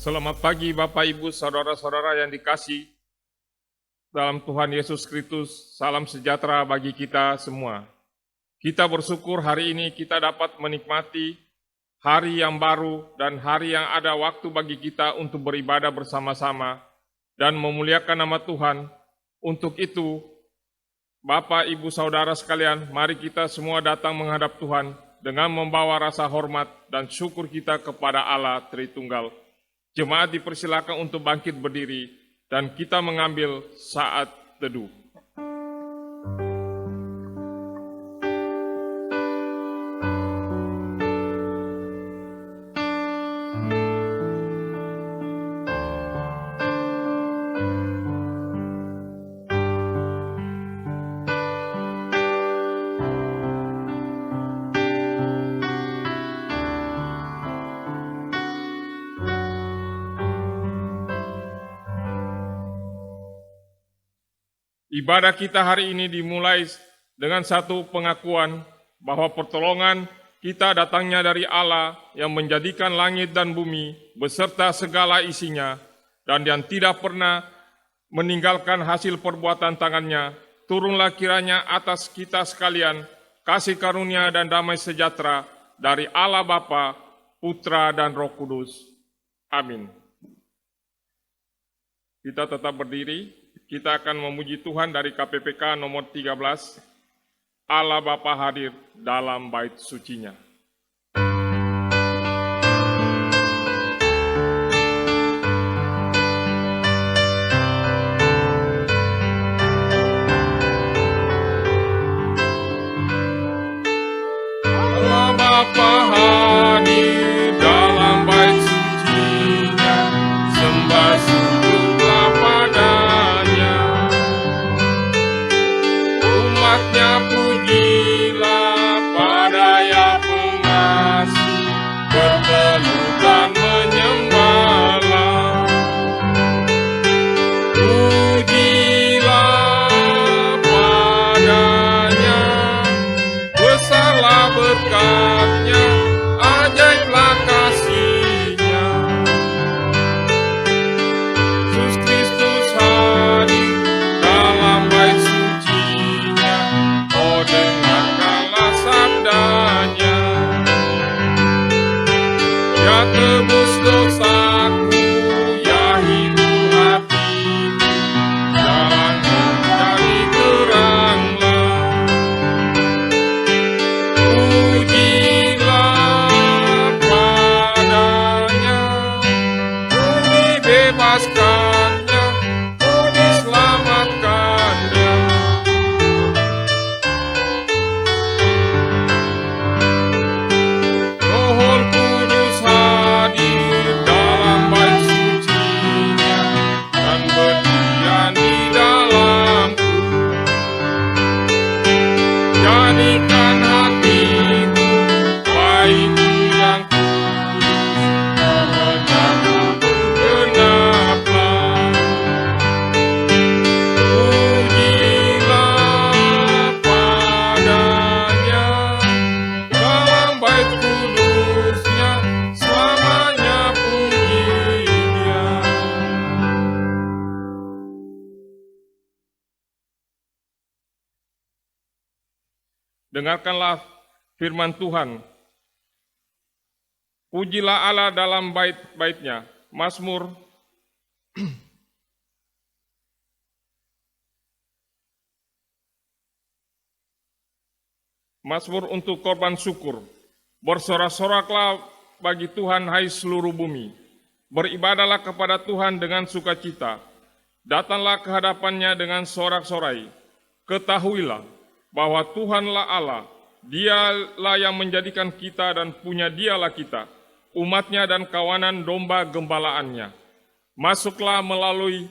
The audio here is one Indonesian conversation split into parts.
Selamat pagi Bapak, Ibu, Saudara-saudara yang dikasih dalam Tuhan Yesus Kristus. Salam sejahtera bagi kita semua. Kita bersyukur hari ini kita dapat menikmati hari yang baru dan hari yang ada waktu bagi kita untuk beribadah bersama-sama dan memuliakan nama Tuhan. Untuk itu, Bapak, Ibu, Saudara sekalian, mari kita semua datang menghadap Tuhan dengan membawa rasa hormat dan syukur kita kepada Allah Tritunggal. Jemaat dipersilakan untuk bangkit berdiri dan kita mengambil saat teduh. Ibadah kita hari ini dimulai dengan satu pengakuan bahwa pertolongan kita datangnya dari Allah yang menjadikan langit dan bumi beserta segala isinya dan yang tidak pernah meninggalkan hasil perbuatan tangannya. Turunlah kiranya atas kita sekalian kasih karunia dan damai sejahtera dari Allah Bapa, Putra dan Roh Kudus. Amin. Kita tetap berdiri. Kita akan memuji Tuhan dari KPPK nomor 13, Allah Bapa hadir dalam bait sucinya. Allah Bapa hadir dalam bait sucinya, sembah sujudlah padanya. Umatnya pujilah pada Yang Pengasih, berteduh dan menyembahlah. Pujilah padanya, besarlah berkat-Nya, ajaiblah kasih-Nya. Yesus Kristus hadir dalam bait suci-Nya, oh dengarkanlah sabda-Nya. Ya tebus dosaku, ya hibur hatiku, jalan mencari teranglah. Pujilah padanya, dibebaskannya, diselamatkannya. Roh Kudus hadir dalam bait suci-Nya dan berdiam di dalamku. Jadikan hatiku baikku yang kudus, kehendakmu genaplah. Pujilah padanya dalam bait kudus-Nya, selamanya puji-Dia. Dengarkanlah firman Tuhan. Pujilah Allah dalam bait-baitnya. Mazmur Mazmur untuk korban syukur. Bersorak-soraklah bagi Tuhan hai seluruh bumi. Beribadahlah kepada Tuhan dengan sukacita. Datanglah ke hadapan-Nya dengan sorak-sorai. Ketahuilah bahwa Tuhanlah Allah, Dialah yang menjadikan kita dan punya Dialah kita, umat-Nya dan kawanan domba gembalaannya. Masuklah melalui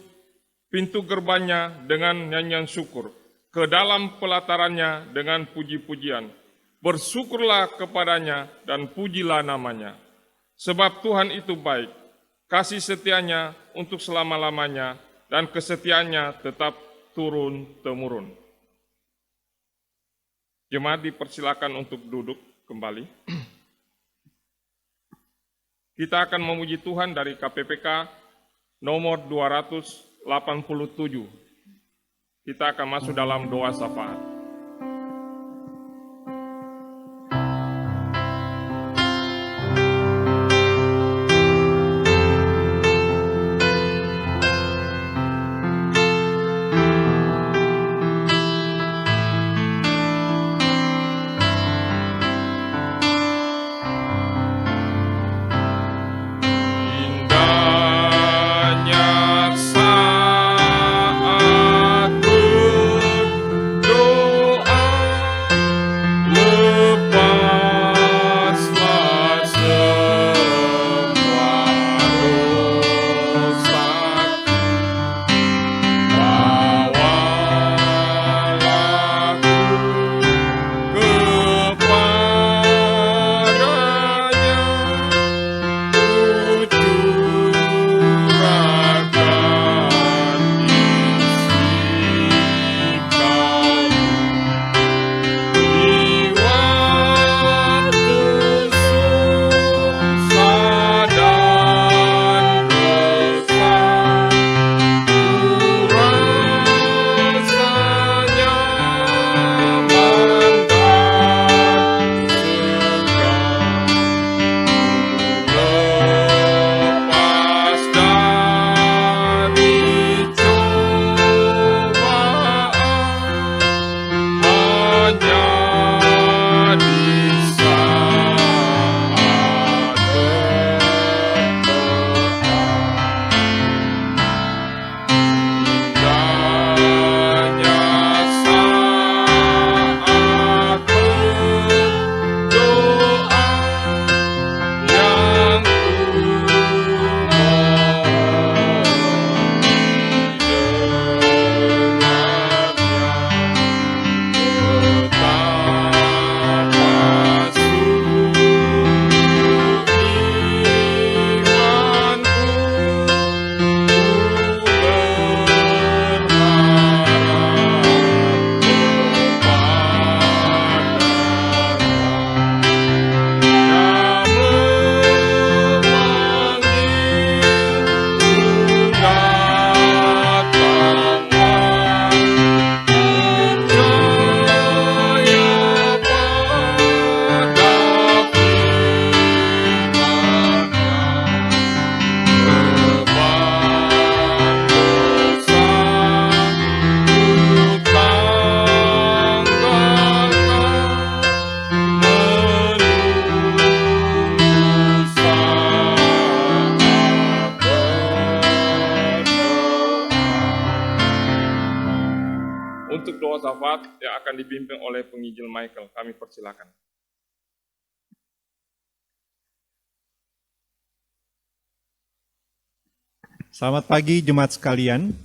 pintu gerbang-Nya dengan nyanyian syukur, ke dalam pelataran-Nya dengan puji-pujian. Bersyukurlah kepada-Nya dan pujilah nama-Nya. Sebab Tuhan itu baik, kasih setia-Nya untuk selama-lamanya, dan kesetiaan-Nya tetap turun-temurun. Jemaat dipersilakan untuk duduk kembali. Kita akan memuji Tuhan dari KPPK nomor 287. Kita akan masuk dalam doa syafaat. Untuk doa syafaat yang akan dipimpin oleh penginjil Michael, kami persilakan. Selamat pagi jemaat sekalian.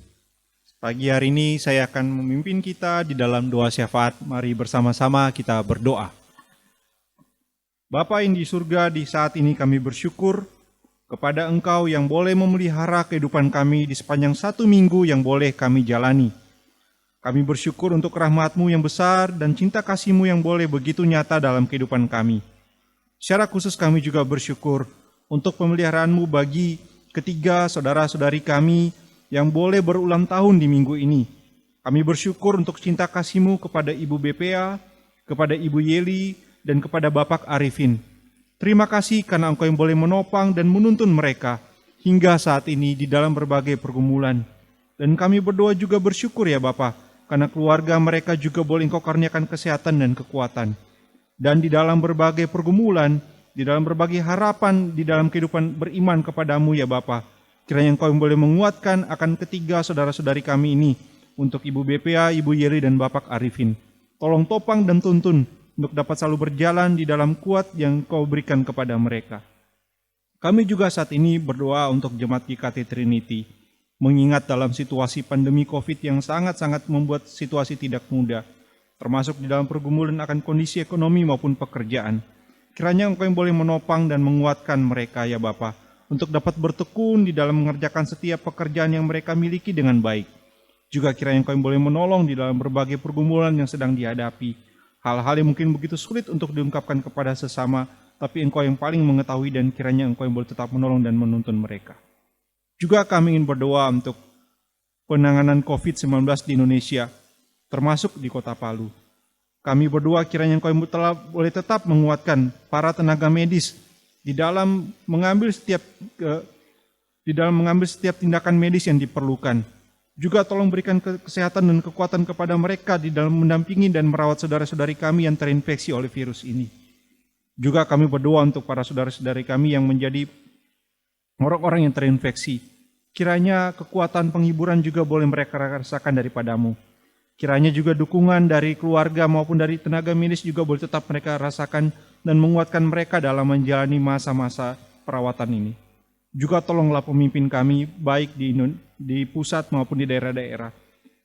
Pagi hari ini saya akan memimpin kita di dalam doa syafaat. Mari bersama-sama kita berdoa. Bapa yang di surga, di saat ini kami bersyukur kepada Engkau yang boleh memelihara kehidupan kami di sepanjang 1 minggu yang boleh kami jalani. Kami bersyukur untuk rahmat-Mu yang besar dan cinta kasih-Mu yang boleh begitu nyata dalam kehidupan kami. Secara khusus kami juga bersyukur untuk pemeliharaan-Mu bagi ketiga saudara-saudari kami yang boleh berulang tahun di minggu ini. Kami bersyukur untuk cinta kasih-Mu kepada Ibu BPA, kepada Ibu Yeli, dan kepada Bapak Arifin. Terima kasih karena Engkau yang boleh menopang dan menuntun mereka hingga saat ini di dalam berbagai pergumulan. Dan kami berdoa juga bersyukur ya Bapak, karena keluarga mereka juga boleh Engkau karuniakan kesehatan dan kekuatan. Dan di dalam berbagai pergumulan, di dalam berbagai harapan, di dalam kehidupan beriman kepadamu ya Bapa, kiranya Engkau yang boleh menguatkan akan ketiga saudara-saudari kami ini, untuk Ibu BPA, Ibu Yeri, dan Bapak Arifin. Tolong topang dan tuntun untuk dapat selalu berjalan di dalam kuat yang Kau berikan kepada mereka. Kami juga saat ini berdoa untuk Jemaat GKT Trinity, mengingat dalam situasi pandemi COVID yang sangat-sangat membuat situasi tidak mudah, termasuk di dalam pergumulan akan kondisi ekonomi maupun pekerjaan. Kiranya Engkau yang boleh menopang dan menguatkan mereka ya Bapa, untuk dapat bertekun di dalam mengerjakan setiap pekerjaan yang mereka miliki dengan baik. Juga kiranya Engkau yang boleh menolong di dalam berbagai pergumulan yang sedang dihadapi. Hal-hal yang mungkin begitu sulit untuk diungkapkan kepada sesama, tapi Engkau yang paling mengetahui dan kiranya Engkau yang boleh tetap menolong dan menuntun mereka. Juga kami ingin berdoa untuk penanganan COVID-19 di Indonesia, termasuk di Kota Palu. Kami berdoa kiranya Engkau yang boleh tetap menguatkan para tenaga medis di dalam mengambil setiap tindakan medis yang diperlukan. Juga tolong berikan kesehatan dan kekuatan kepada mereka di dalam mendampingi dan merawat saudara-saudari kami yang terinfeksi oleh virus ini. Juga kami berdoa untuk para saudara-saudari kami yang menjadi orang-orang yang terinfeksi. Kiranya kekuatan penghiburan juga boleh mereka rasakan daripadamu. Kiranya juga dukungan dari keluarga maupun dari tenaga medis juga boleh tetap mereka rasakan dan menguatkan mereka dalam menjalani masa-masa perawatan ini. Juga tolonglah pemimpin kami, baik di pusat maupun di daerah-daerah.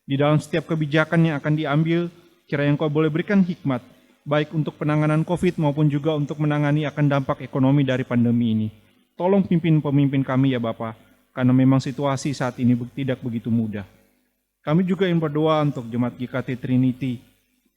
Di dalam setiap kebijakan yang akan diambil, kiranya Engkau boleh berikan hikmat, baik untuk penanganan COVID maupun juga untuk menangani akan dampak ekonomi dari pandemi ini. Tolong pimpin pemimpin kami ya Bapa, karena memang situasi saat ini tidak begitu mudah. Kami juga ingin berdoa untuk Jemaat GKT Trinity,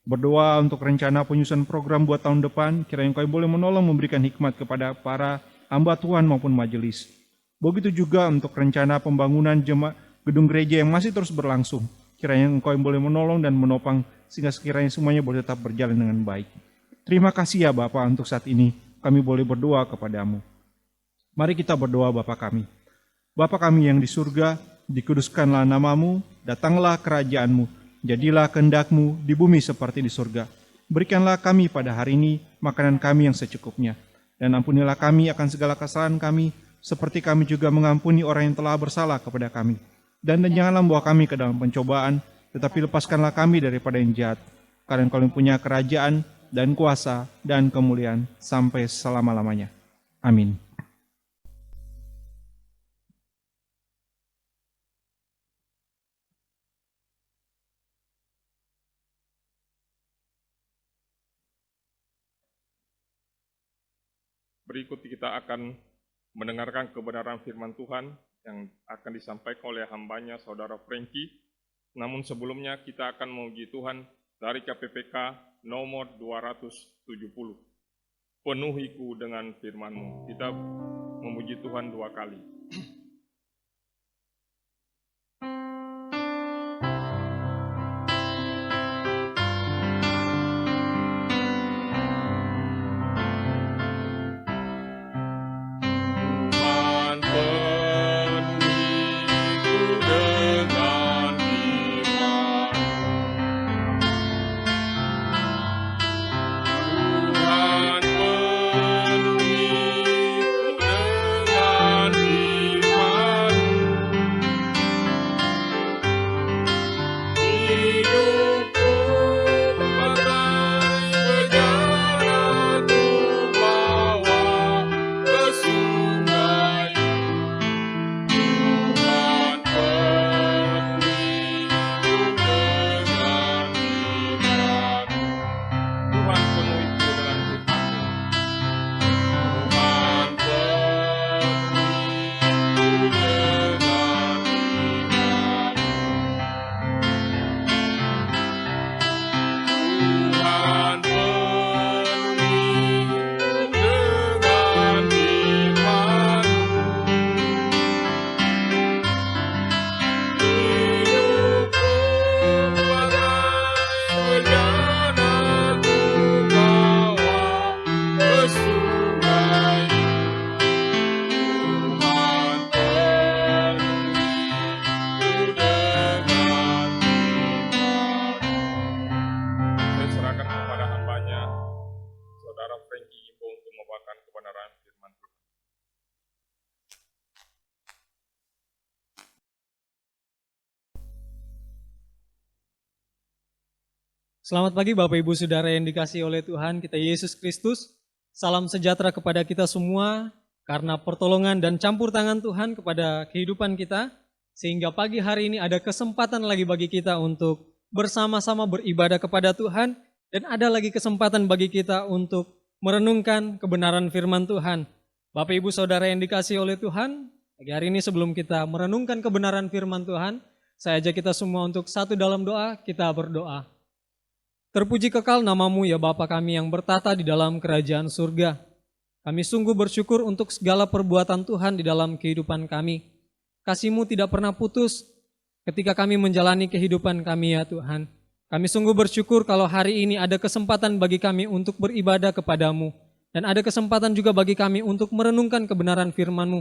berdoa untuk rencana penyusunan program buat tahun depan, kiranya Engkau boleh menolong memberikan hikmat kepada para hamba Tuhan maupun majelis. Begitu juga untuk rencana pembangunan gedung gereja yang masih terus berlangsung. Kiranya Engkau yang boleh menolong dan menopang sehingga sekiranya semuanya boleh tetap berjalan dengan baik. Terima kasih ya Bapa untuk saat ini kami boleh berdoa kepadamu. Mari kita berdoa Bapa kami. Bapa kami yang di surga, dikuduskanlah namamu, datanglah kerajaanmu, jadilah kehendak-Mu di bumi seperti di surga. Berikanlah kami pada hari ini makanan kami yang secukupnya. Dan ampunilah kami akan segala kesalahan kami, seperti kami juga mengampuni orang yang telah bersalah kepada kami. Dan janganlah membawa kami ke dalam pencobaan, tetapi lepaskanlah kami daripada yang jahat. Karena Engkau yang punya kerajaan dan kuasa dan kemuliaan sampai selama-lamanya. Amin. Berikut kita akan mendengarkan kebenaran firman Tuhan yang akan disampaikan oleh hambanya Saudara Frankie. Namun sebelumnya kita akan memuji Tuhan dari KPPK nomor 270. Penuhiku dengan firman-Mu. Kita memuji Tuhan 2 kali. Selamat pagi Bapak Ibu Saudara yang dikasihi oleh Tuhan kita Yesus Kristus. Salam sejahtera kepada kita semua karena pertolongan dan campur tangan Tuhan kepada kehidupan kita. Sehingga pagi hari ini ada kesempatan lagi bagi kita untuk bersama-sama beribadah kepada Tuhan. Dan ada lagi kesempatan bagi kita untuk merenungkan kebenaran firman Tuhan. Bapak Ibu Saudara yang dikasihi oleh Tuhan, pagi hari ini sebelum kita merenungkan kebenaran firman Tuhan, saya ajak kita semua untuk satu dalam doa, kita berdoa. Terpuji kekal namamu ya Bapa kami yang bertata di dalam kerajaan surga. Kami sungguh bersyukur untuk segala perbuatan Tuhan di dalam kehidupan kami. Kasih-Mu tidak pernah putus ketika kami menjalani kehidupan kami ya Tuhan. Kami sungguh bersyukur kalau hari ini ada kesempatan bagi kami untuk beribadah kepada-Mu. Dan ada kesempatan juga bagi kami untuk merenungkan kebenaran firman-Mu.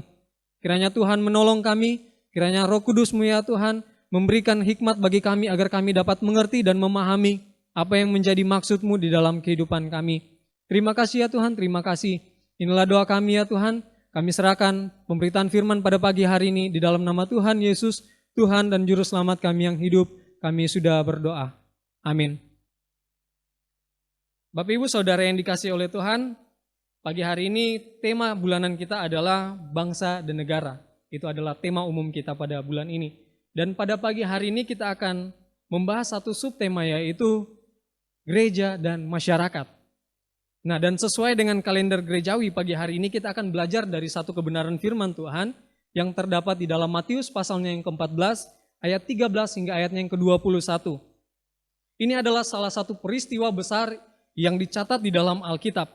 Kiranya Tuhan menolong kami, kiranya Roh Kudus-Mu ya Tuhan memberikan hikmat bagi kami agar kami dapat mengerti dan memahami apa yang menjadi maksud-Mu di dalam kehidupan kami. Terima kasih ya Tuhan, terima kasih. Inilah doa kami ya Tuhan, kami serahkan pemberitaan firman pada pagi hari ini di dalam nama Tuhan Yesus, Tuhan dan Juru Selamat kami yang hidup, kami sudah berdoa. Amin. Bapak Ibu Saudara yang dikasihi oleh Tuhan, pagi hari ini tema bulanan kita adalah bangsa dan negara. Itu adalah tema umum kita pada bulan ini. Dan pada pagi hari ini kita akan membahas satu subtema yaitu gereja dan masyarakat. Nah, dan sesuai dengan kalender gerejawi pagi hari ini kita akan belajar dari satu kebenaran firman Tuhan yang terdapat di dalam Matius pasalnya yang ke-14, ayat 13 hingga ayatnya yang ke-21. Ini adalah salah satu peristiwa besar yang dicatat di dalam Alkitab.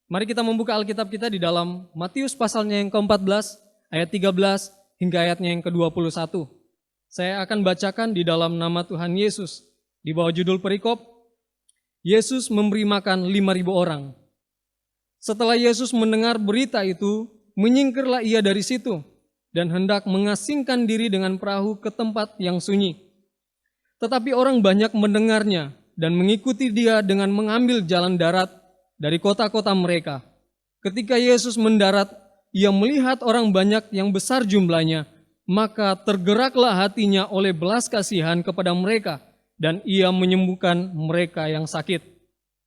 Mari kita membuka Alkitab kita di dalam Matius pasalnya yang ke-14, ayat 13 hingga ayatnya yang ke-21. Saya akan bacakan di dalam nama Tuhan Yesus. Di bawah judul perikop, Yesus memberi makan 5.000 orang. Setelah Yesus mendengar berita itu, menyingkirlah ia dari situ dan hendak mengasingkan diri dengan perahu ke tempat yang sunyi. Tetapi orang banyak mendengarnya dan mengikuti dia dengan mengambil jalan darat dari kota-kota mereka. Ketika Yesus mendarat, ia melihat orang banyak yang besar jumlahnya, maka tergeraklah hatinya oleh belas kasihan kepada mereka, dan ia menyembuhkan mereka yang sakit.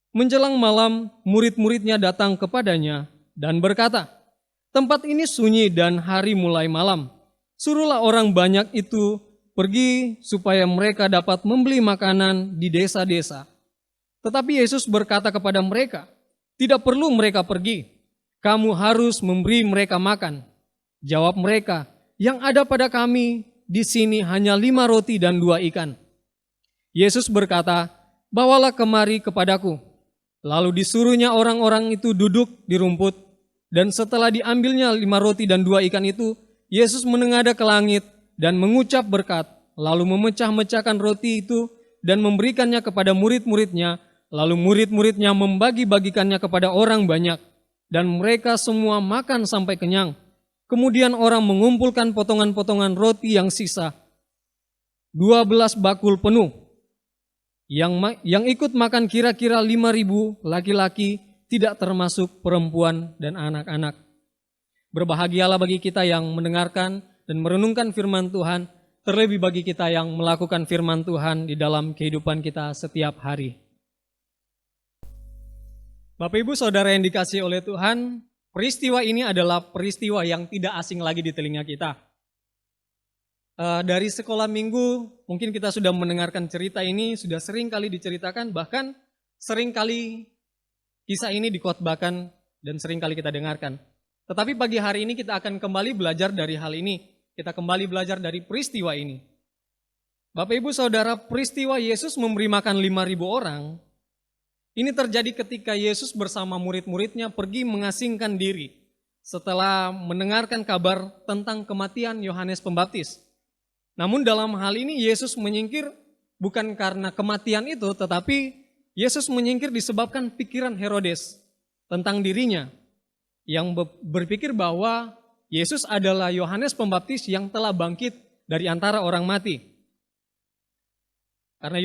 Menjelang malam, murid-muridnya datang kepadanya dan berkata, "Tempat ini sunyi dan hari mulai malam. Suruhlah orang banyak itu pergi supaya mereka dapat membeli makanan di desa-desa." Tetapi Yesus berkata kepada mereka, "Tidak perlu mereka pergi. Kamu harus memberi mereka makan." Jawab mereka, "Yang ada pada kami di sini hanya 5 roti dan 2 ikan." Yesus berkata, "Bawalah kemari kepadaku." Lalu disuruhnya orang-orang itu duduk di rumput, dan setelah diambilnya 5 roti dan 2 ikan itu, Yesus menengadah ke langit dan mengucap berkat, lalu memecah-mecahkan roti itu dan memberikannya kepada murid-muridnya, lalu murid-muridnya membagi-bagikannya kepada orang banyak, dan mereka semua makan sampai kenyang. Kemudian orang mengumpulkan potongan-potongan roti yang sisa, 12 bakul penuh. Yang ikut makan kira-kira 5.000 laki-laki, tidak termasuk perempuan dan anak-anak. Berbahagialah bagi kita yang mendengarkan dan merenungkan firman Tuhan, terlebih bagi kita yang melakukan firman Tuhan di dalam kehidupan kita setiap hari. Bapak Ibu Saudara yang dikasihi oleh Tuhan, peristiwa ini adalah peristiwa yang tidak asing lagi di telinga kita. Dari sekolah minggu, mungkin kita sudah mendengarkan cerita ini, sudah sering kali diceritakan, bahkan sering kali kisah ini dikhotbahkan dan sering kali kita dengarkan. Tetapi pagi hari ini kita akan kembali belajar dari hal ini. Kita kembali belajar dari peristiwa ini. Bapak Ibu Saudara, peristiwa Yesus memberi makan 5.000 orang, ini terjadi ketika Yesus bersama murid-muridnya pergi mengasingkan diri setelah mendengarkan kabar tentang kematian Yohanes Pembaptis. Namun dalam hal ini Yesus menyingkir bukan karena kematian itu, tetapi Yesus menyingkir disebabkan pikiran Herodes tentang dirinya yang berpikir bahwa Yesus adalah Yohanes Pembaptis yang telah bangkit dari antara orang mati. Karena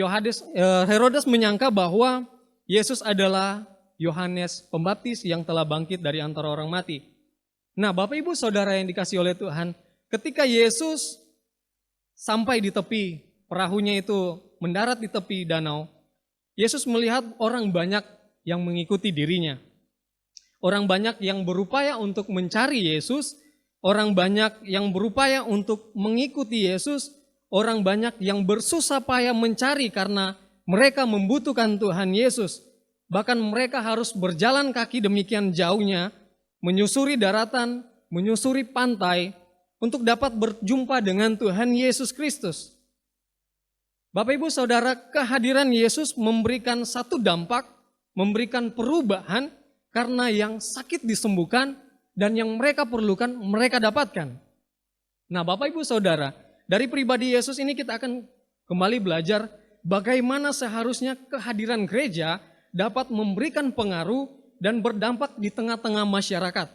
Herodes menyangka bahwa Yesus adalah Yohanes Pembaptis yang telah bangkit dari antara orang mati. Nah, Bapak Ibu Saudara yang dikasihi oleh Tuhan, ketika Yesus sampai di tepi, perahunya itu mendarat di tepi danau, Yesus melihat orang banyak yang mengikuti dirinya. Orang banyak yang berupaya untuk mencari Yesus, orang banyak yang berupaya untuk mengikuti Yesus, orang banyak yang bersusah payah mencari karena mereka membutuhkan Tuhan Yesus. Bahkan mereka harus berjalan kaki demikian jauhnya, menyusuri daratan, menyusuri pantai, untuk dapat berjumpa dengan Tuhan Yesus Kristus. Bapak Ibu Saudara, kehadiran Yesus memberikan satu dampak, memberikan perubahan karena yang sakit disembuhkan dan yang mereka perlukan mereka dapatkan. Nah, Bapak Ibu Saudara, dari pribadi Yesus ini kita akan kembali belajar bagaimana seharusnya kehadiran gereja dapat memberikan pengaruh dan berdampak di tengah-tengah masyarakat.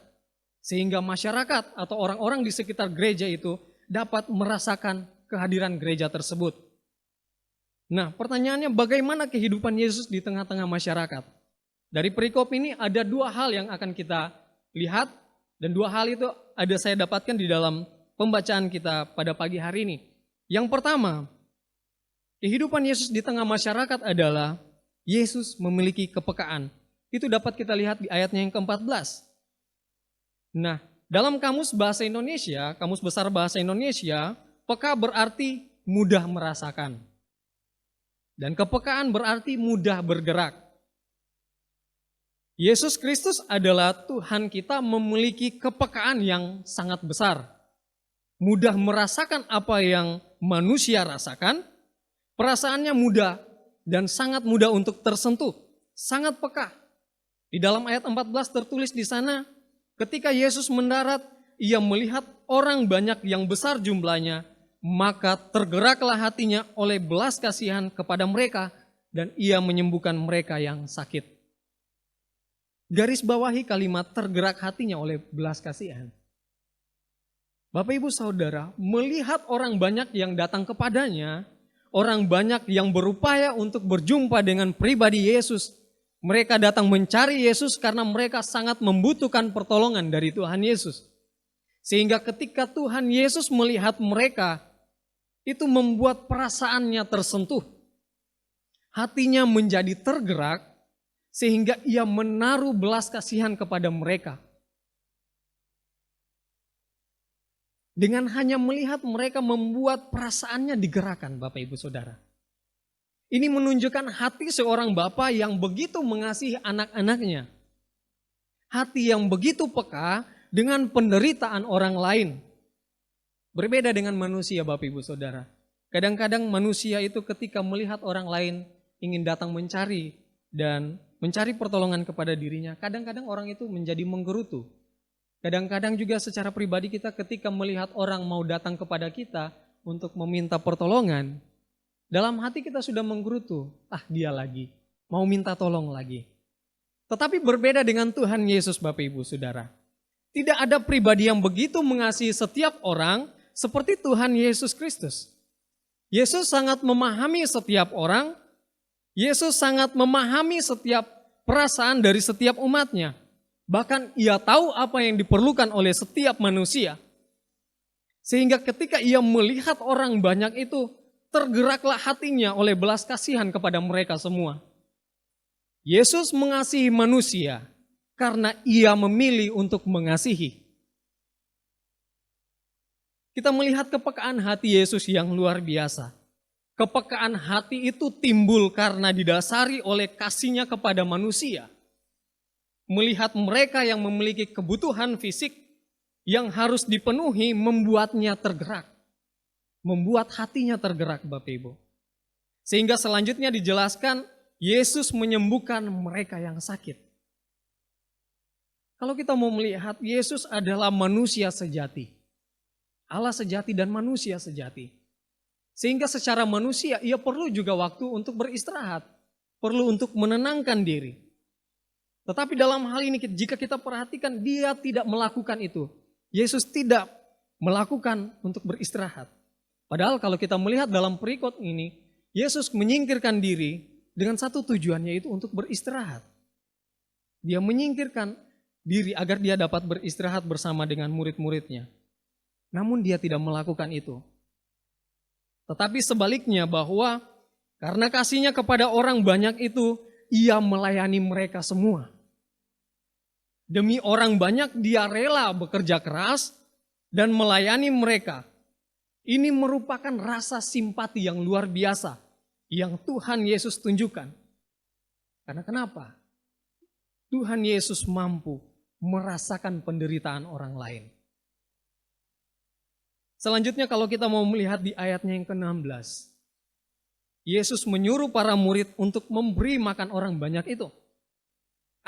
Sehingga masyarakat atau orang-orang di sekitar gereja itu dapat merasakan kehadiran gereja tersebut. Nah, pertanyaannya bagaimana kehidupan Yesus di tengah-tengah masyarakat? Dari perikop ini ada dua hal yang akan kita lihat, dan dua hal itu ada saya dapatkan di dalam pembacaan kita pada pagi hari ini. Yang pertama, kehidupan Yesus di tengah masyarakat adalah Yesus memiliki kepekaan. Itu dapat kita lihat di ayatnya yang ke-14. Nah, dalam kamus bahasa Indonesia, kamus besar bahasa Indonesia, peka berarti mudah merasakan. Dan kepekaan berarti mudah bergerak. Yesus Kristus adalah Tuhan kita memiliki kepekaan yang sangat besar. Mudah merasakan apa yang manusia rasakan, perasaannya mudah dan sangat mudah untuk tersentuh, sangat peka. Di dalam ayat 14 tertulis di sana, ketika Yesus mendarat, ia melihat orang banyak yang besar jumlahnya, maka tergeraklah hatinya oleh belas kasihan kepada mereka dan ia menyembuhkan mereka yang sakit. Garis bawahi kalimat tergerak hatinya oleh belas kasihan. Bapak Ibu Saudara, melihat orang banyak yang datang kepadanya, orang banyak yang berupaya untuk berjumpa dengan pribadi Yesus. Mereka datang mencari Yesus karena mereka sangat membutuhkan pertolongan dari Tuhan Yesus. Sehingga ketika Tuhan Yesus melihat mereka, itu membuat perasaannya tersentuh. Hatinya menjadi tergerak, sehingga ia menaruh belas kasihan kepada mereka. Dengan hanya melihat mereka membuat perasaannya digerakkan, Bapak Ibu Saudara. Ini menunjukkan hati seorang bapa yang begitu mengasihi anak-anaknya. Hati yang begitu peka dengan penderitaan orang lain. Berbeda dengan manusia, Bapak Ibu Saudara. Kadang-kadang manusia itu ketika melihat orang lain ingin datang mencari dan mencari pertolongan kepada dirinya, kadang-kadang orang itu menjadi menggerutu. Kadang-kadang juga secara pribadi kita ketika melihat orang mau datang kepada kita untuk meminta pertolongan, dalam hati kita sudah menggerutu, dia lagi, mau minta tolong lagi. Tetapi berbeda dengan Tuhan Yesus, Bapak Ibu Saudara. Tidak ada pribadi yang begitu mengasihi setiap orang seperti Tuhan Yesus Kristus. Yesus sangat memahami setiap orang, Yesus sangat memahami setiap perasaan dari setiap umatnya. Bahkan ia tahu apa yang diperlukan oleh setiap manusia. Sehingga ketika ia melihat orang banyak itu, tergeraklah hatinya oleh belas kasihan kepada mereka semua. Yesus mengasihi manusia karena ia memilih untuk mengasihi. Kita melihat kepekaan hati Yesus yang luar biasa. Kepekaan hati itu timbul karena didasari oleh kasihnya kepada manusia. Melihat mereka yang memiliki kebutuhan fisik yang harus dipenuhi membuatnya tergerak. Membuat hatinya tergerak, Bapak Ibu. Sehingga selanjutnya dijelaskan, Yesus menyembuhkan mereka yang sakit. Kalau kita mau melihat, Yesus adalah manusia sejati. Allah sejati dan manusia sejati. Sehingga secara manusia, ia perlu juga waktu untuk beristirahat. Perlu untuk menenangkan diri. Tetapi dalam hal ini, jika kita perhatikan, dia tidak melakukan itu. Yesus tidak melakukan untuk beristirahat. Padahal kalau kita melihat dalam perikop ini, Yesus menyingkirkan diri dengan satu tujuan, yaitu untuk beristirahat. Dia menyingkirkan diri agar dia dapat beristirahat bersama dengan murid-muridnya. Namun dia tidak melakukan itu. Tetapi sebaliknya bahwa karena kasihnya kepada orang banyak itu, ia melayani mereka semua. Demi orang banyak dia rela bekerja keras dan melayani mereka. Ini merupakan rasa simpati yang luar biasa yang Tuhan Yesus tunjukkan. Karena kenapa? Tuhan Yesus mampu merasakan penderitaan orang lain. Selanjutnya kalau kita mau melihat di ayatnya yang ke-16. Yesus menyuruh para murid untuk memberi makan orang banyak itu.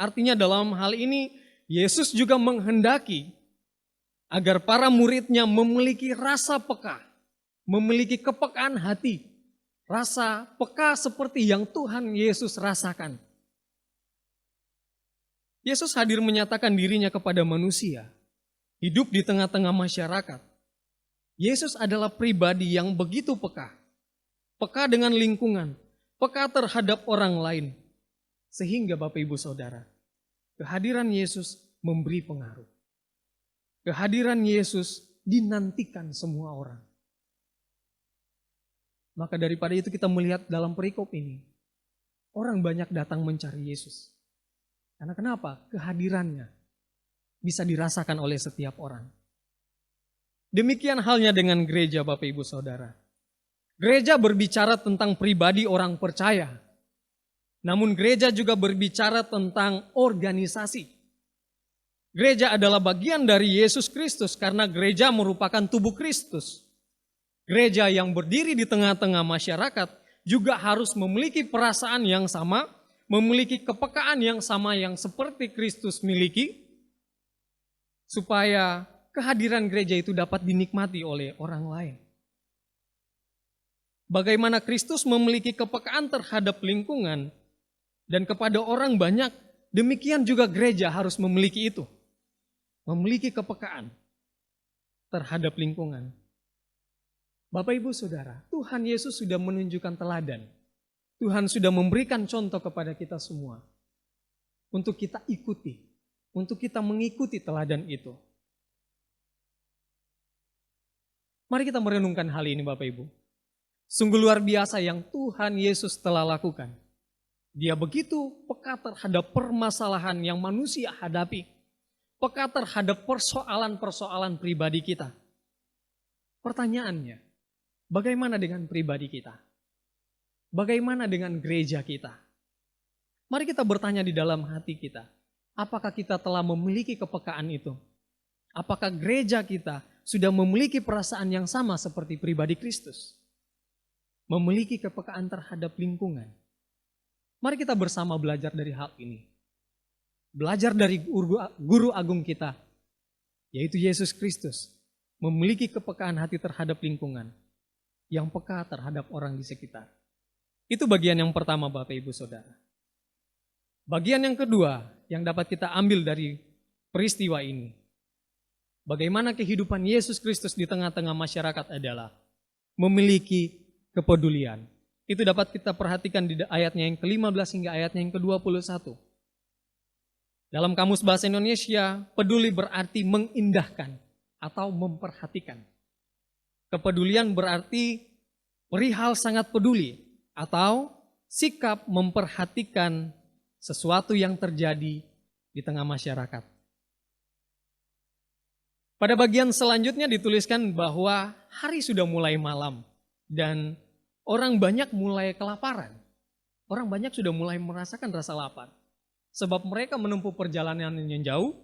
Artinya dalam hal ini Yesus juga menghendaki agar para muridnya memiliki rasa peka, memiliki kepekaan hati, rasa peka seperti yang Tuhan Yesus rasakan. Yesus hadir menyatakan dirinya kepada manusia, hidup di tengah-tengah masyarakat. Yesus adalah pribadi yang begitu peka, peka dengan lingkungan, peka terhadap orang lain. Sehingga Bapak Ibu Saudara, kehadiran Yesus memberi pengaruh. Kehadiran Yesus dinantikan semua orang. Maka daripada itu kita melihat dalam perikop ini, orang banyak datang mencari Yesus. Karena kenapa? Kehadirannya bisa dirasakan oleh setiap orang. Demikian halnya dengan gereja Bapak Ibu Saudara. Gereja berbicara tentang pribadi orang percaya. Namun gereja juga berbicara tentang organisasi. Gereja adalah bagian dari Yesus Kristus karena gereja merupakan tubuh Kristus. Gereja yang berdiri di tengah-tengah masyarakat juga harus memiliki perasaan yang sama, memiliki kepekaan yang sama yang seperti Kristus miliki, supaya kehadiran gereja itu dapat dinikmati oleh orang lain. Bagaimana Kristus memiliki kepekaan terhadap lingkungan dan kepada orang banyak, demikian juga gereja harus memiliki itu. Memiliki kepekaan terhadap lingkungan. Bapak Ibu Saudara, Tuhan Yesus sudah menunjukkan teladan. Tuhan sudah memberikan contoh kepada kita semua. Untuk kita ikuti, untuk kita mengikuti teladan itu. Mari kita merenungkan hal ini Bapak Ibu. Sungguh luar biasa yang Tuhan Yesus telah lakukan. Dia begitu peka terhadap permasalahan yang manusia hadapi. Peka terhadap persoalan-persoalan pribadi kita. Pertanyaannya, bagaimana dengan pribadi kita? Bagaimana dengan gereja kita? Mari kita bertanya di dalam hati kita. Apakah kita telah memiliki kepekaan itu? Apakah gereja kita sudah memiliki perasaan yang sama seperti pribadi Kristus? Memiliki kepekaan terhadap lingkungan. Mari kita bersama belajar dari hal ini. Belajar dari guru agung kita, yaitu Yesus Kristus, memiliki kepekaan hati terhadap lingkungan, yang peka terhadap orang di sekitar. Itu bagian yang pertama Bapak Ibu Saudara. Bagian yang kedua yang dapat kita ambil dari peristiwa ini. Bagaimana kehidupan Yesus Kristus di tengah-tengah masyarakat adalah memiliki kepedulian. Itu dapat kita perhatikan di ayatnya yang ke-15 hingga ayatnya yang ke-21. Dalam Kamus Bahasa Indonesia, peduli berarti mengindahkan atau memperhatikan. Kepedulian berarti perihal sangat peduli atau sikap memperhatikan sesuatu yang terjadi di tengah masyarakat. Pada bagian selanjutnya dituliskan bahwa hari sudah mulai malam dan orang banyak mulai kelaparan. Orang banyak sudah mulai merasakan rasa lapar. Sebab mereka menempuh perjalanan yang jauh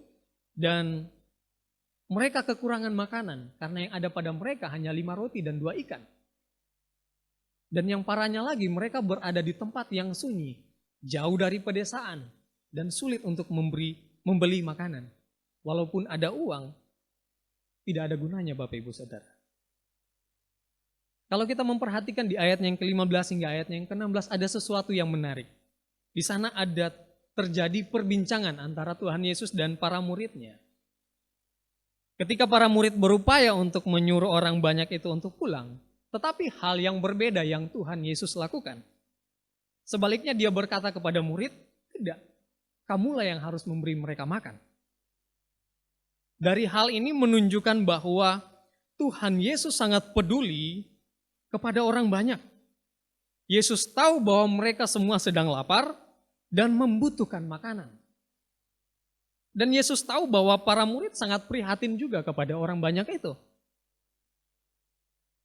dan mereka kekurangan makanan karena yang ada pada mereka hanya 5 roti dan 2 ikan. Dan yang parahnya lagi mereka berada di tempat yang sunyi, jauh dari pedesaan dan sulit untuk membeli makanan. Walaupun ada uang, tidak ada gunanya Bapak Ibu Saudara. Kalau kita memperhatikan di ayatnya yang ke-15 hingga ayatnya yang ke-16 ada sesuatu yang menarik. Di sana ada terjadi perbincangan antara Tuhan Yesus dan para muridnya. Ketika para murid berupaya untuk menyuruh orang banyak itu untuk pulang, tetapi hal yang berbeda yang Tuhan Yesus lakukan. Sebaliknya dia berkata kepada murid, tidak, kamulah yang harus memberi mereka makan. Dari hal ini menunjukkan bahwa Tuhan Yesus sangat peduli kepada orang banyak. Yesus tahu bahwa mereka semua sedang lapar dan membutuhkan makanan. Dan Yesus tahu bahwa para murid sangat prihatin juga kepada orang banyak itu.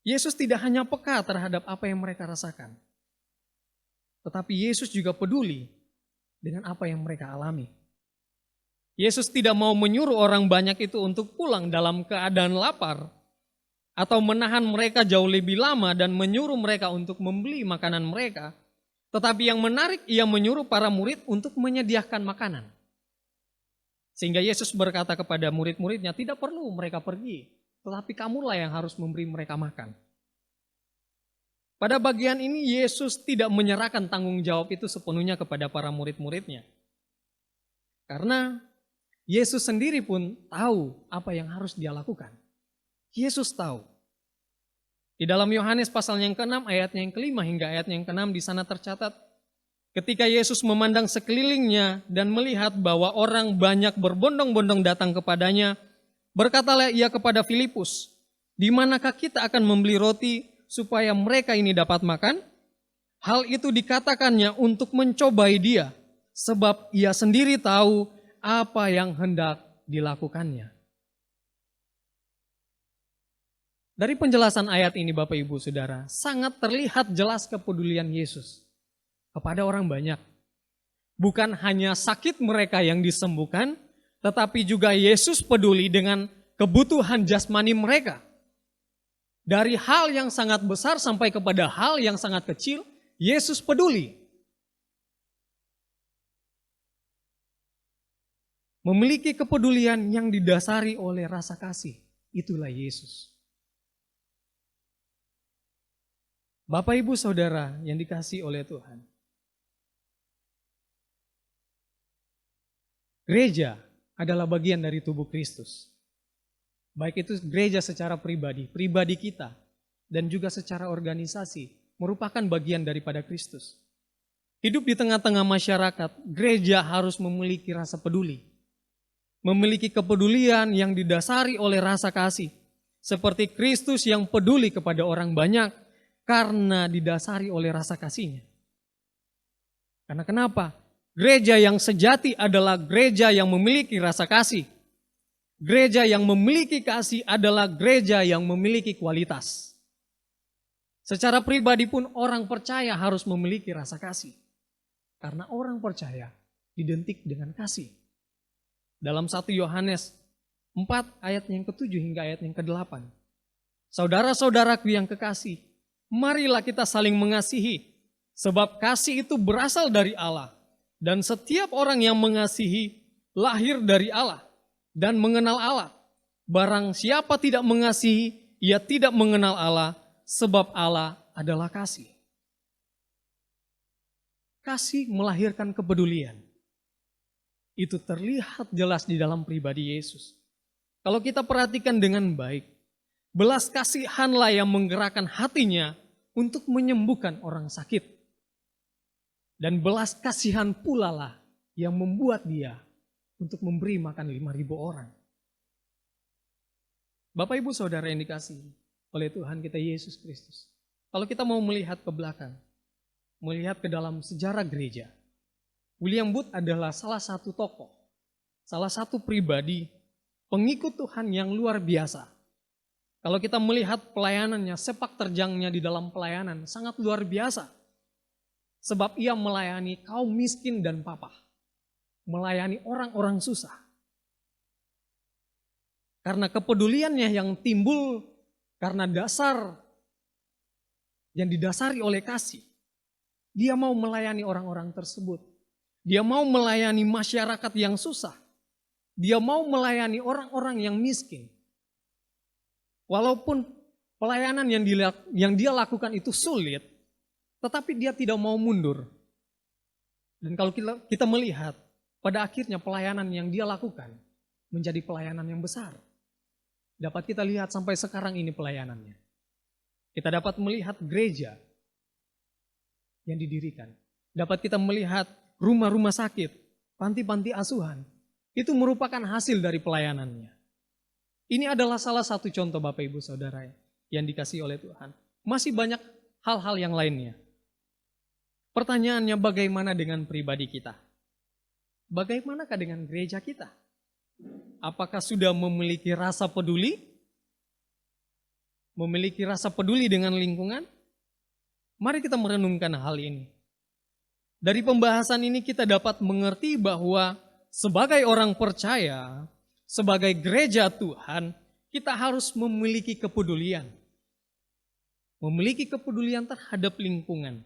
Yesus tidak hanya peka terhadap apa yang mereka rasakan, tetapi Yesus juga peduli dengan apa yang mereka alami. Yesus tidak mau menyuruh orang banyak itu untuk pulang dalam keadaan lapar, atau menahan mereka jauh lebih lama dan menyuruh mereka untuk membeli makanan mereka. Tetapi yang menarik, ia menyuruh para murid untuk menyediakan makanan. Sehingga Yesus berkata kepada murid-muridnya, tidak perlu mereka pergi, tetapi kamulah yang harus memberi mereka makan. Pada bagian ini Yesus tidak menyerahkan tanggung jawab itu sepenuhnya kepada para murid-muridnya. Karena Yesus sendiri pun tahu apa yang harus dia lakukan. Yesus tahu. Di dalam Yohanes pasal yang ke-6 ayatnya yang ke-5 hingga ayatnya yang ke-6 di sana tercatat, ketika Yesus memandang sekelilingnya dan melihat bahwa orang banyak berbondong-bondong datang kepadanya, berkatalah ia kepada Filipus, "Di manakah kita akan membeli roti supaya mereka ini dapat makan?" Hal itu dikatakannya untuk mencobai dia, sebab ia sendiri tahu apa yang hendak dilakukannya. Dari penjelasan ayat ini Bapak Ibu Saudara, sangat terlihat jelas kepedulian Yesus kepada orang banyak. Bukan hanya sakit mereka yang disembuhkan, tetapi juga Yesus peduli dengan kebutuhan jasmani mereka. Dari hal yang sangat besar sampai kepada hal yang sangat kecil, Yesus peduli. Memiliki kepedulian yang didasari oleh rasa kasih, itulah Yesus. Bapak Ibu Saudara yang dikasihi oleh Tuhan. Gereja adalah bagian dari tubuh Kristus. Baik itu gereja secara pribadi, pribadi kita, dan juga secara organisasi, merupakan bagian daripada Kristus. Hidup di tengah-tengah masyarakat, gereja harus memiliki rasa peduli. Memiliki kepedulian yang didasari oleh rasa kasih. Seperti Kristus yang peduli kepada orang banyak, karena didasari oleh rasa kasihnya. Karena kenapa? Gereja yang sejati adalah gereja yang memiliki rasa kasih. Gereja yang memiliki kasih adalah gereja yang memiliki kualitas. Secara pribadi pun orang percaya harus memiliki rasa kasih. Karena orang percaya identik dengan kasih. Dalam 1 Yohanes 4 ayat yang ke-7 hingga ayat yang ke-8. Saudara-saudaraku yang kekasih, marilah kita saling mengasihi, sebab kasih itu berasal dari Allah. Dan setiap orang yang mengasihi lahir dari Allah dan mengenal Allah. Barang siapa tidak mengasihi, ia tidak mengenal Allah, sebab Allah adalah kasih. Kasih melahirkan kepedulian. Itu terlihat jelas di dalam pribadi Yesus. Kalau kita perhatikan dengan baik, belas kasihanlah yang menggerakkan hatinya untuk menyembuhkan orang sakit. Dan belas kasihan pula lah yang membuat dia untuk memberi makan 5.000 orang. Bapak Ibu Saudara yang dikasihi oleh Tuhan kita Yesus Kristus. Kalau kita mau melihat ke belakang, melihat ke dalam sejarah gereja, William Booth adalah salah satu tokoh, salah satu pribadi pengikut Tuhan yang luar biasa. Kalau kita melihat pelayanannya, sepak terjangnya di dalam pelayanan sangat luar biasa. Sebab ia melayani kaum miskin dan papa. Melayani orang-orang susah. Karena kepeduliannya yang timbul karena dasar yang didasari oleh kasih. Dia mau melayani orang-orang tersebut. Dia mau melayani masyarakat yang susah. Dia mau melayani orang-orang yang miskin. Walaupun pelayanan yang dia lakukan itu sulit, tetapi dia tidak mau mundur. Dan kalau kita melihat, pada akhirnya pelayanan yang dia lakukan menjadi pelayanan yang besar. Dapat kita lihat sampai sekarang ini pelayanannya. Kita dapat melihat gereja yang didirikan. Dapat kita melihat rumah-rumah sakit, panti-panti asuhan. Itu merupakan hasil dari pelayanannya. Ini adalah salah satu contoh Bapak Ibu Saudara yang dikasihi oleh Tuhan. Masih banyak hal-hal yang lainnya. Pertanyaannya bagaimana dengan pribadi kita? Bagaimanakah dengan gereja kita? Apakah sudah memiliki rasa peduli? Memiliki rasa peduli dengan lingkungan? Mari kita merenungkan hal ini. Dari pembahasan ini kita dapat mengerti bahwa sebagai orang percaya, sebagai gereja Tuhan, kita harus memiliki kepedulian. Memiliki kepedulian terhadap lingkungan.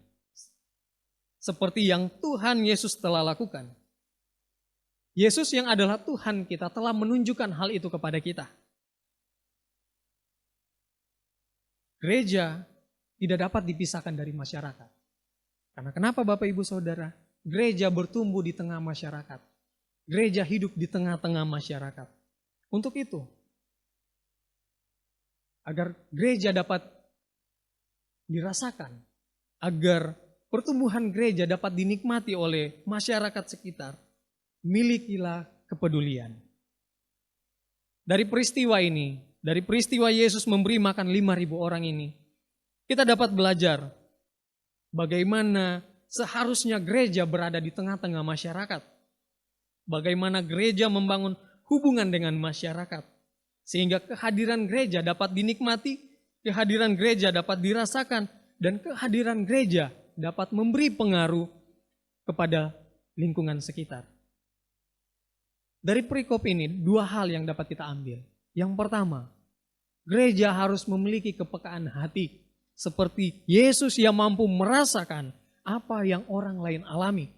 Seperti yang Tuhan Yesus telah lakukan. Yesus yang adalah Tuhan kita telah menunjukkan hal itu kepada kita. Gereja tidak dapat dipisahkan dari masyarakat. Karena kenapa Bapak Ibu Saudara? Gereja bertumbuh di tengah masyarakat. Gereja hidup di tengah-tengah masyarakat. Untuk itu, agar gereja dapat dirasakan, agar pertumbuhan gereja dapat dinikmati oleh masyarakat sekitar, milikilah kepedulian. Dari peristiwa ini, dari peristiwa Yesus memberi makan 5.000 orang ini, kita dapat belajar bagaimana seharusnya gereja berada di tengah-tengah masyarakat. Bagaimana gereja membangun hubungan dengan masyarakat. Sehingga kehadiran gereja dapat dinikmati, kehadiran gereja dapat dirasakan, dan kehadiran gereja dapat memberi pengaruh kepada lingkungan sekitar. Dari perikop ini, 2 hal yang dapat kita ambil. Yang pertama, gereja harus memiliki kepekaan hati, seperti Yesus yang mampu merasakan apa yang orang lain alami,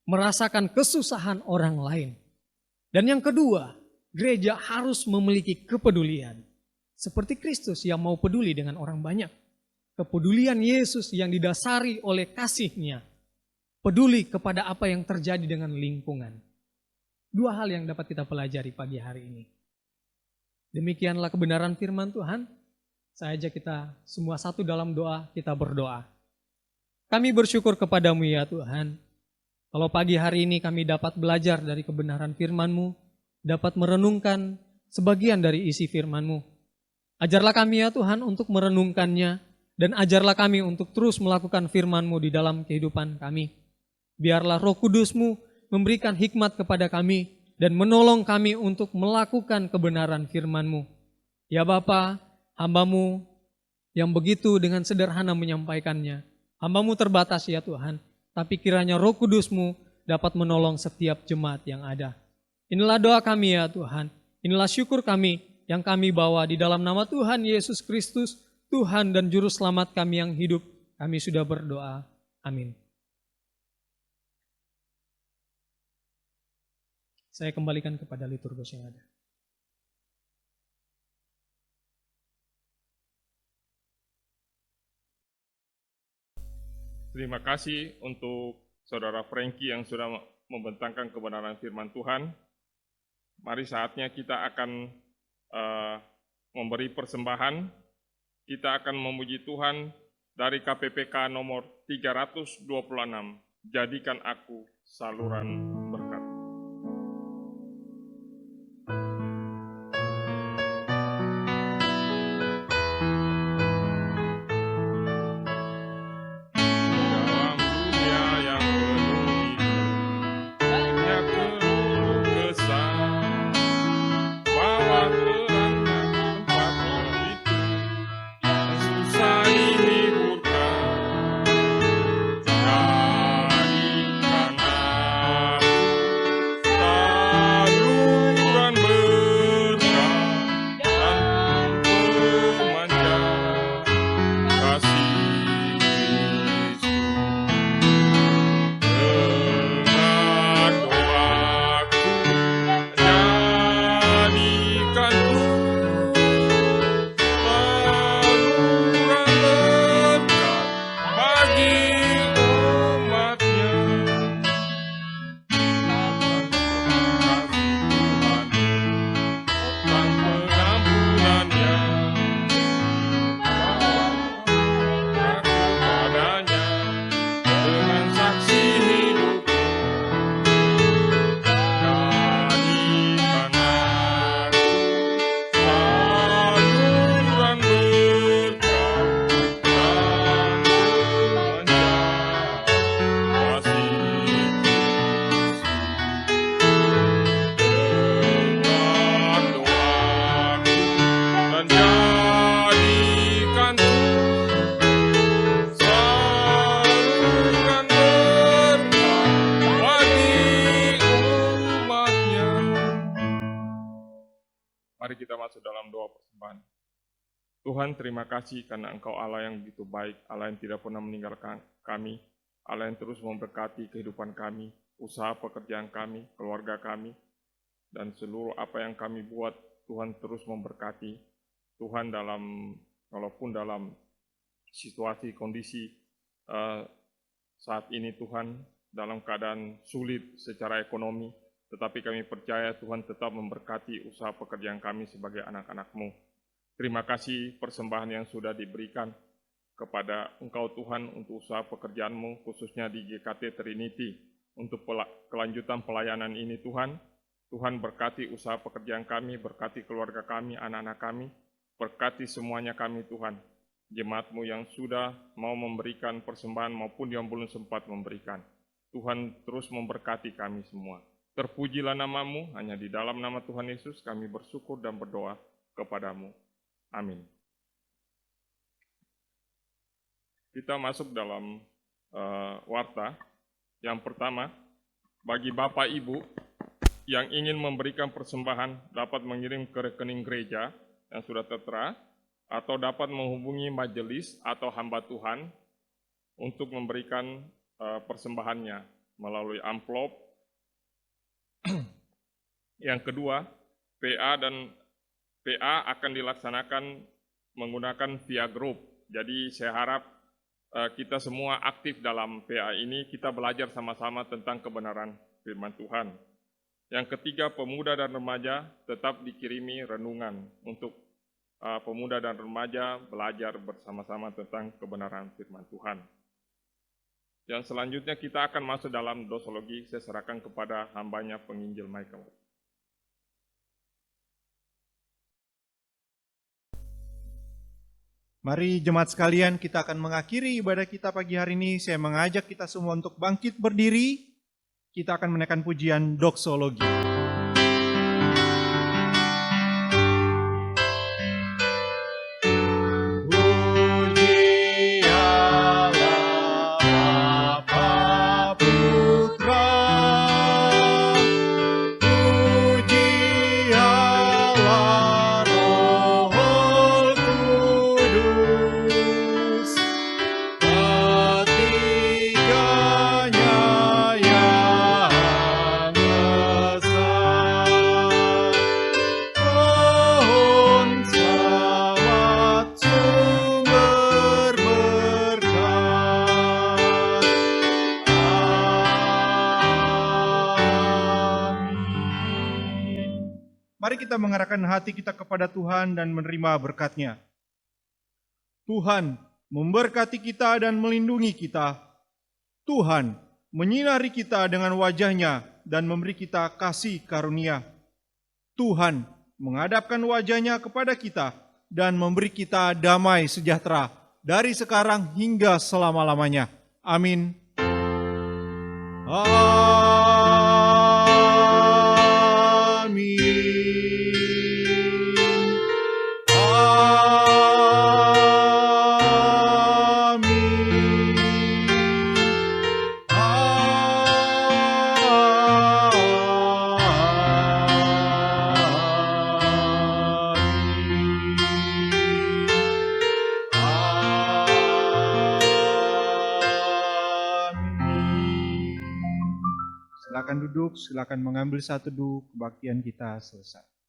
merasakan kesusahan orang lain. Dan yang kedua, gereja harus memiliki kepedulian, seperti Kristus yang mau peduli dengan orang banyak. Kepedulian Yesus yang didasari oleh kasih-Nya, peduli kepada apa yang terjadi dengan lingkungan. 2 hal yang dapat kita pelajari pagi hari ini. Demikianlah kebenaran firman Tuhan. Saya ajak kita semua satu dalam doa, kita berdoa. Kami bersyukur kepadamu ya Tuhan. Kalau pagi hari ini kami dapat belajar dari kebenaran firman-Mu, dapat merenungkan sebagian dari isi firman-Mu. Ajarlah kami ya Tuhan untuk merenungkannya, dan ajarlah kami untuk terus melakukan firman-Mu di dalam kehidupan kami. Biarlah Roh Kudus-Mu memberikan hikmat kepada kami, dan menolong kami untuk melakukan kebenaran firman-Mu. Ya Bapa, hamba-Mu yang begitu dengan sederhana menyampaikannya. Hamba-Mu terbatas ya Tuhan, tapi kiranya Roh Kudus-Mu dapat menolong setiap jemaat yang ada. Inilah doa kami ya Tuhan, inilah syukur kami yang kami bawa di dalam nama Tuhan Yesus Kristus, Tuhan dan Juru Selamat kami yang hidup. Kami sudah berdoa. Amin. Saya kembalikan kepada liturgus yang ada. Terima kasih untuk Saudara Frankie yang sudah membentangkan kebenaran firman Tuhan. Mari saatnya kita akan memberi persembahan. Kita akan memuji Tuhan dari KPPK nomor 326. Jadikan aku saluran berkat. Mari kita masuk dalam doa persembahan. Tuhan, terima kasih karena Engkau Allah yang begitu baik, Allah yang tidak pernah meninggalkan kami, Allah yang terus memberkati kehidupan kami. usaha pekerjaan kami, keluarga kami, dan seluruh apa yang kami buat. Tuhan terus memberkati. Tuhan walaupun dalam situasi kondisi saat ini Tuhan dalam keadaan sulit secara ekonomi, tetapi kami percaya Tuhan tetap memberkati usaha pekerjaan kami sebagai anak-anak-Mu. Terima kasih persembahan yang sudah diberikan kepada Engkau Tuhan untuk usaha pekerjaan-Mu, khususnya di GKT Trinity, untuk kelanjutan pelayanan ini Tuhan. Tuhan berkati usaha pekerjaan kami, berkati keluarga kami, anak-anak kami, berkati semuanya kami Tuhan. Jemaat-Mu yang sudah mau memberikan persembahan maupun yang belum sempat memberikan. Tuhan terus memberkati kami semua. Terpujilah nama-Mu, hanya di dalam nama Tuhan Yesus kami bersyukur dan berdoa kepada-Mu. Amin. Kita masuk dalam warta. Yang pertama, bagi Bapak Ibu yang ingin memberikan persembahan dapat mengirim ke rekening gereja yang sudah tertera, atau dapat menghubungi majelis atau hamba Tuhan untuk memberikan persembahannya melalui amplop. Yang kedua, PA akan dilaksanakan menggunakan via grup. Jadi saya harap kita semua aktif dalam PA ini, kita belajar sama-sama tentang kebenaran firman Tuhan. Yang ketiga, pemuda dan remaja tetap dikirimi renungan untuk pemuda dan remaja belajar bersama-sama tentang kebenaran firman Tuhan. Dan selanjutnya kita akan masuk dalam dosologi. Saya serahkan kepada hambanya penginjil Michael. Mari jemaat sekalian, kita akan mengakhiri ibadah kita pagi hari ini. Saya mengajak kita semua untuk bangkit berdiri. Kita akan menaikkan pujian doksologi. Mari kita mengarahkan hati kita kepada Tuhan dan menerima berkat-Nya. Tuhan memberkati kita dan melindungi kita. Tuhan menyinari kita dengan wajah-Nya dan memberi kita kasih karunia. Tuhan menghadapkan wajah-Nya kepada kita dan memberi kita damai sejahtera dari sekarang hingga selama-lamanya. Amin. Silakan duduk, silakan mengambil satu teduh, kebaktian kita selesai.